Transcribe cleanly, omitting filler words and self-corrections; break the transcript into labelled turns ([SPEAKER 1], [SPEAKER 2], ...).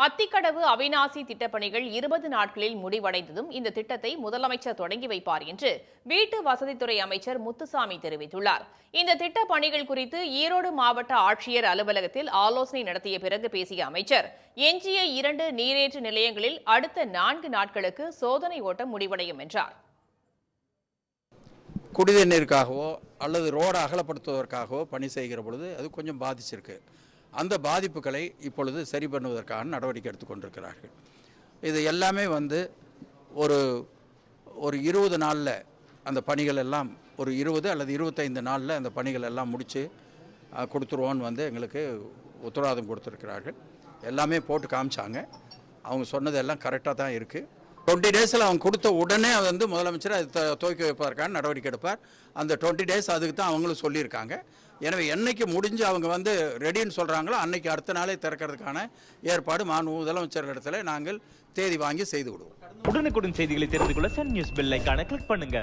[SPEAKER 1] அத்திக்கடவு அவிநாசி திட்டப்பணிகள் 20 நாட்களில் முடிவடைந்ததும் இந்த திட்டத்தை முதலமைச்சர் தொடங்கி வைப்பார் என்று வீட்டு வசதித்துறை அமைச்சர் முத்துசாமி தெரிவித்துள்ளார். இந்த திட்டப் பணிகள் குறித்து ஈரோடு மாவட்ட ஆட்சியர் அலுவலகத்தில் ஆலோசனை நடத்திய பிறகு பேசிய அமைச்சர், எஞ்சிய 2 நீரேற்று நிலையங்களில் அடுத்த 4 நாட்களுக்கு சோதனை ஓட்டம் முடிவடையும் என்றார்.
[SPEAKER 2] குடிநீர் நீருக்காகவோ அல்லது ரோடை அகலப்படுத்துவதற்காகவோ பணி செய்கிற பொழுது அது கொஞ்சம் பாதிச்சிருக்கு. அந்த பாதிப்புகளை இப்பொழுது சரி பண்ணுவதற்கான நடவடிக்கை எடுத்துக்கொண்டிருக்கிறார்கள். இது எல்லாமே ஒரு 20 நாளில் அந்த பணிகள் எல்லாம் ஒரு 20 அல்லது 25 நாளில் அந்த பணிகள் எல்லாம் முடித்து கொடுத்துருவோன்னு எங்களுக்கு உத்தரவாதம் கொடுத்துருக்கிறார்கள். எல்லாமே போட்டு காமிச்சாங்க. அவங்க சொன்னது எல்லாம் கரெக்டாக தான் இருக்குது. 20 டேஸில் அவங்க கொடுத்த உடனே முதலமைச்சர் அதை துவக்கி வைப்பதற்கான நடவடிக்கை எடுப்பார். அந்த 20 டேஸ் அதுக்கு தான் அவங்களும் சொல்லியிருக்காங்க. எனவே என்னைக்கு முடிஞ்சு அவங்க ரெடின்னு சொல்கிறாங்களோ அன்னைக்கு அடுத்த நாளே திறக்கிறதுக்கான ஏற்பாடு முதலமைச்சர் இடத்துல நாங்கள் தேதி வாங்கி செய்து விடுவோம்.
[SPEAKER 3] உடனுக்குடன் செய்திகளை தெரிந்து கொள்ள சன் நியூஸ் பெல் ஐகானை கிளிக் பண்ணுங்க.